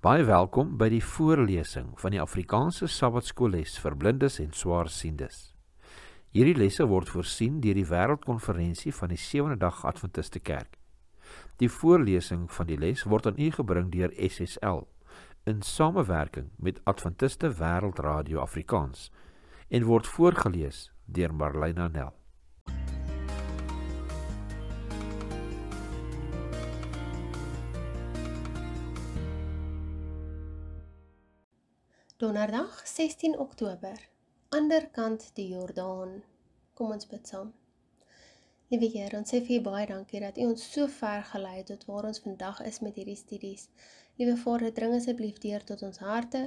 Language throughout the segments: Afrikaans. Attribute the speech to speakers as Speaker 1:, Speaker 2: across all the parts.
Speaker 1: Baie welkom by die voorlesing van die Afrikaanse Sabbatskoolles vir blindes en swaarsiendes. Hierdie lesse word voorsien deur die Wêreldkonferensie van die Sewende Dag Adventiste Kerk. Die voorlesing van die les word aan u gebring deur SSL in samewerking met Adventiste Wêreldradio Afrikaans en word voorgelees deur Marlena Nel.
Speaker 2: Donderdag 16 Oktober, ander kant die Jordaan. Kom ons bid saam. Liewe Heer, ons sê vir u baie dankie dat u ons so ver gelei het tot waar ons vandag is met hierdie studies. Liewe Vader, dring asseblief deur tot ons harte,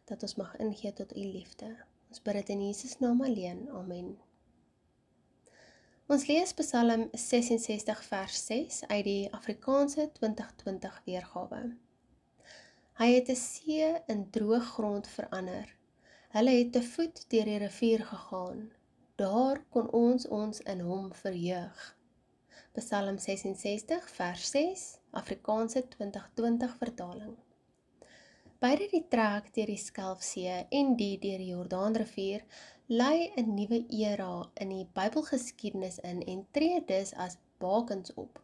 Speaker 2: dat ons mag ingee tot u liefde. Ons bid dit in Jesus naam alleen. Amen. Ons lees Psalm 66 vers 6 uit die Afrikaanse 2020 weergawe. Hy het 'n see in droë grond verander. Hulle het te voet deur die rivier gegaan. Daar kon ons in hom verheug. Psalm 66 vers 6, Afrikaanse 2020 vertaling. Beide die trek deur die Skelfsee en die deur die Jordaanrivier lei 'n nuwe era in die Bybelgeskiedenis in en tree dus as bakens op.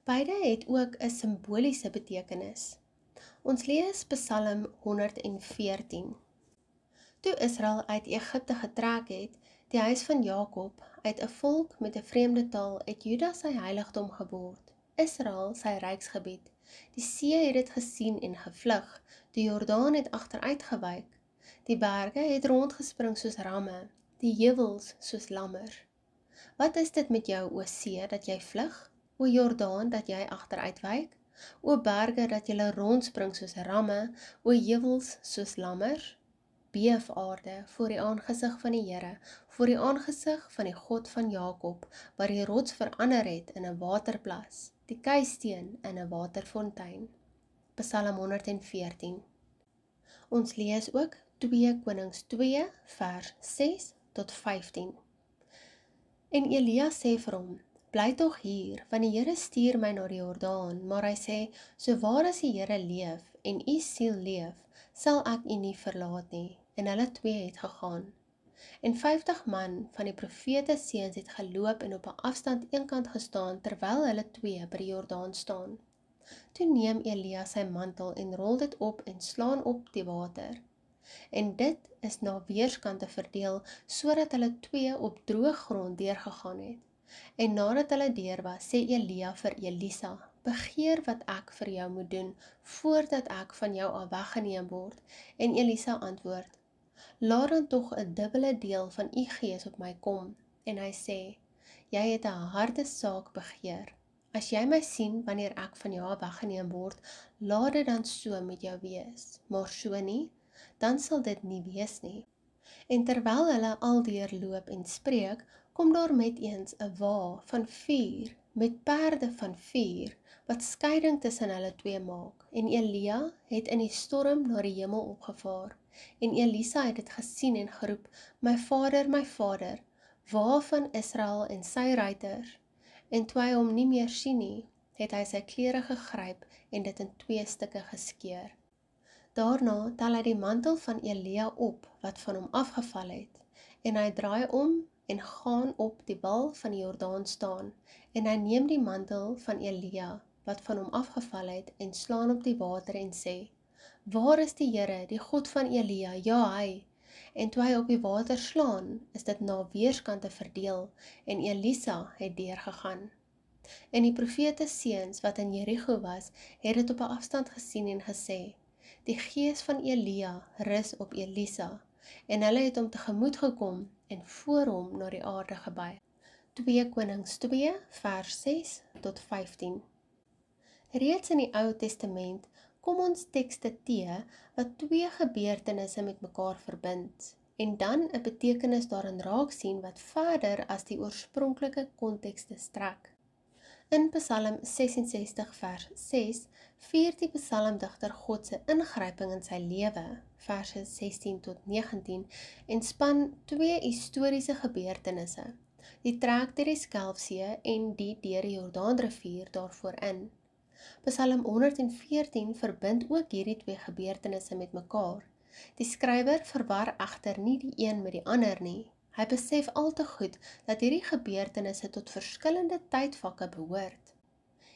Speaker 2: Beide het ook 'n simboliese betekenis. Ons lees Psalm 114. Toe Israel uit Egipte getrek het, die huis van Jakob, uit 'n volk met 'n vreemde taal, uit Juda sy heiligdom geword, Israel sy ryksgebied. Die see het dit gesien en gevlug, die Jordaan het agteruitgewyk, die berge het rondgespring soos ramme, die heuwels soos lammer. Wat is dit met jou, o see, dat jy vlug, o Jordaan, dat jy agteruitwyk? O berge, dat julle rondspring soos ramme, o heuwels soos lammer? Beef aarde voor die aangesig van die Here, voor die aangesig van die God van Jakob, wat die rots verander het in 'n waterplas, die keisteen in 'n waterfontein. Psalm 114. Ons lees ook 2 Konings 2 vers 6 tot 15. En Elia sê vir hom: Bly tog hier, want die Here stuur my na die Jordaan, maar hy sê, so waar as die Here leef en u siel leef, sal ek u nie verlaat nie. En hulle twee het gegaan. En 50 man van die profete seuns het geloop en op 'n afstand eenkant gestaan, terwyl hulle twee by die Jordaan staan. Toe neem Elia sy mantel en rol dit op en slaan op die water. En dit is na weerskante verdeel, sodat hulle twee op droë grond deurgegaan het. En nadat hulle deur was, sê Elia vir Elisa: Begeer wat ek vir jou moet doen, voordat ek van jou af weggeneem word. En Elisa antwoord: Laat dan tog 'n dubbele deel van u gees op my kom. En hy sê: Jy het 'n harde saak begeer. As jy my sien wanneer ek van jou af weggeneem word, laat dit dan so met jou wees. Maar so nie, dan sal dit nie wees nie. En terwyl hulle aldeur loop en spreek, kom daar met eens 'n wa van vuur, met perde van vuur, wat skeiding tussen hulle twee maak. En Elia het in die storm na die hemel opgevaar. En Elisa het dit gesien en geroep: My vader, wa van Israel en sy ruiters. En toe hy hom nie meer sien nie, het hy sy klere gegryp en dit in 2 stukke geskeur. Daarna tel hy die mantel van Elia op, wat van hom afgeval het, en hy draai om en gaan op die wal van die Jordaan staan, en hy neem die mantel van Elia, wat van hom afgeval het, en slaan op die water en sê: Waar is die Here, die God van Elia? Ja, hy. En toe hy op die water slaan, is dit na weerskante verdeel, en Elisa het deurgegaan. En die profete seuns wat in Jerigo was, het dit op 'n afstand gesien en gesê: Die gees van Elia rus op Elisa, en hulle het hom tegemoet gekom en voor hom na die aarde gebuig. 2 Konings 2 vers 6 tot 15. Reeds in die Ou Testament kom ons tekste te wat 2 gebeurtenisse met mekaar verbind en dan 'n betekenis daarin raak sien wat verder as die oorspronklike kontekste strek. In Psalm 66 vers 6 vier die psalmdigter God se ingryping in sy lewe, verse 16 tot 19, en span 2 historiese gebeurtenisse, die trek deur die Skelfsee en die deur die Jordaanrivier daarvoor in. Psalm 114 verbind ook hierdie twee gebeurtenisse met mekaar. Die skrywer verwar egter nie die een met die ander nie. Hy besef al te goed dat hierdie gebeurtenisse tot verskillende tydvakke behoort.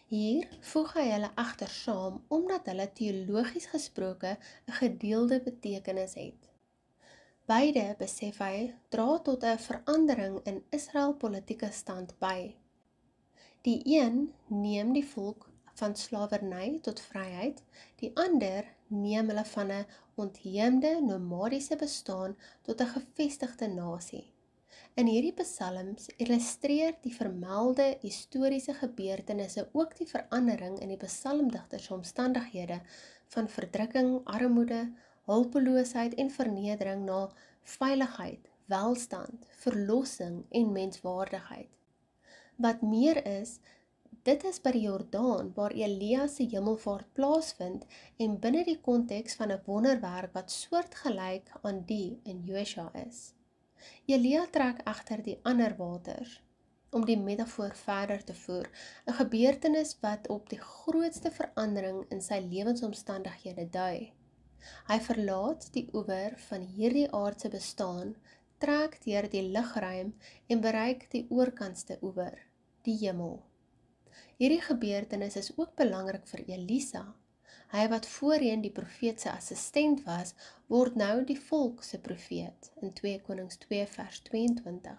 Speaker 2: Hier voeg hy hulle egter saam omdat hulle teologies gesproke 'n gedeelde betekenis het. Beide, besef hy, dra tot 'n verandering in Israel politieke stand by. Die een neem die volk van slawerny tot vryheid, die ander neem hulle van 'n ontheemde nomadiese bestaan tot 'n gevestigde nasie. In hierdie psalms illustreer die vermelde historiese gebeurtenisse ook die verandering in die psalmdigter se omstandighede van verdrukking, armoede, hulpeloosheid en vernedering na veiligheid, welstand, verlossing en menswaardigheid. Wat meer is, dit is by die Jordaan waar Elia se hemelvaart plaasvind en binne die konteks van 'n wonderwerk wat soortgelyk aan die in Josua is. Elia trek egter die ander waters, om die metafoor verder te voer, 'n gebeurtenis wat op die grootste verandering in sy lewensomstandighede dui. Hy verlaat die oewer van hierdie aardse bestaan, trek deur die lugruim en bereik die oorkantste oewer, die hemel. Hierdie gebeurtenis is ook belangrik vir Elisa. Hy wat voorheen die profeet se assistent was, word nou die volk se profeet in 2 Konings 2 vers 22.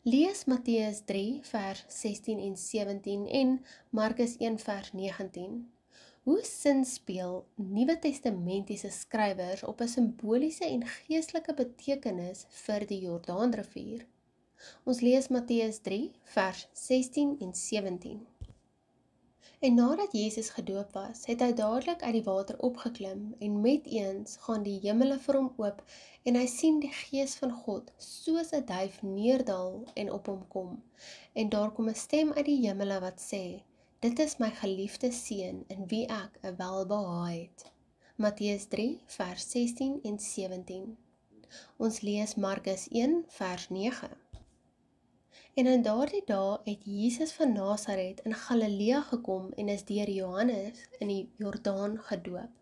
Speaker 2: Lees Matteus 3 vers 16 en 17 en Markus 1 vers 19. Hoe sinspeel Nuwe Testamentiese skrywers op 'n simboliese en geestelike betekenis vir die Jordaanrivier? Ons lees Matteus 3 vers 16 en 17. En nadat Jesus gedoop was, het hy dadelik uit die water opgeklim en met eens gaan die hemele vir hom oop en hy sien die Gees van God soos 'n duif neerdal en op hom kom. En daar kom 'n stem uit die hemele wat sê, dit is my geliefde seun in wie ek 'n welbehae het. Matteus 3 vers 16 en 17. Ons lees Markus 1 vers 9. En in daardie dae het Jesus van Nasaret in Galilea gekom en is deur Johannes in die Jordaan gedoop.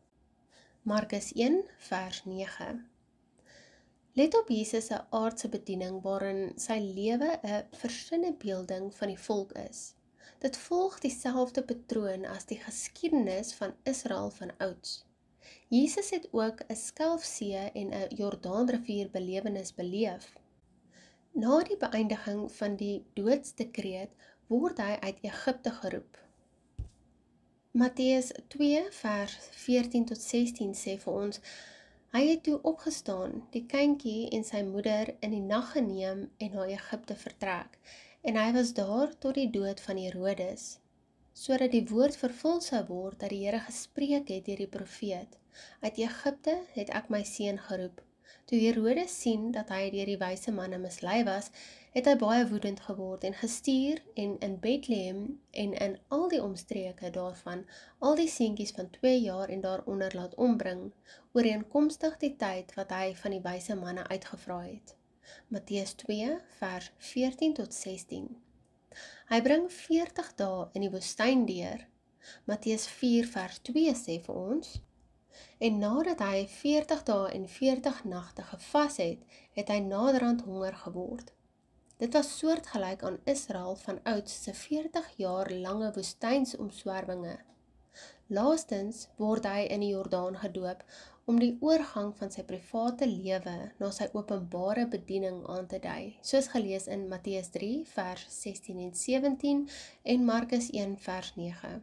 Speaker 2: Markus 1 vers 9. Let op Jesus se aardse bediening waarin sy lewe 'n versinnebeelding van die volk is. Dit volg dieselfde patroon as die geskiedenis van Israel van ouds. Jesus het ook 'n Skelfsee en 'n Jordaanrivier belewenis beleef. Na die beëindiging van die doodsdekreet word hy uit Egipte geroep. Matteus 2 vers 14 tot 16 sê vir ons, hy het toe opgestaan, die kindjie en sy moeder in die nag geneem en na Egipte vertrek, en hy was daar tot die dood van Herodes, sodat die woord vervul sou word dat die Here gespreek het deur die profeet, uit Egipte het ek my seun geroep. Toe Herodes sien dat hy deur die wyse manne mislei was, het hy baie woedend geword en gestuur en in Bethlehem en in al die omstreke daarvan al die seentjies van 2 jaar en daaronder laat ombring, ooreenkomstig die tyd wat hy van die wyse manne uitgevra het. Matteus 2 vers 14 tot 16. Hy bring 40 dae in die woestyn deur. Matteus 4 vers 2 sê vir ons, en nadat hy 40 dae en 40 nagte gevas het, het hy naderhand honger geword. Dit was soortgelyk aan Israel van ouds se 40 jaar lange woestynsomswerwinge. Laastens word hy in die Jordaan gedoop om die oorgang van sy private lewe na sy openbare bediening aan te dui, soos gelees in Matteus 3 vers 16 en 17 en Markus 1 vers 9.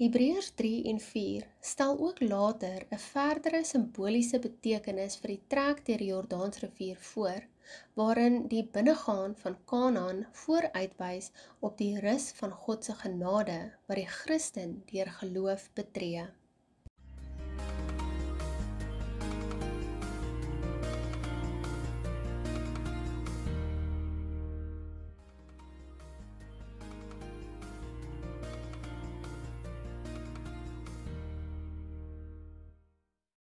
Speaker 2: Hebreërs 3 en 4 stel ook later 'n verdere simboliese betekenis vir die trek deur die Jordaansrivier voor, waarin die binnegaan van Kanaan vooruitwys op die rus van God se genade wat die Christen deur geloof betree.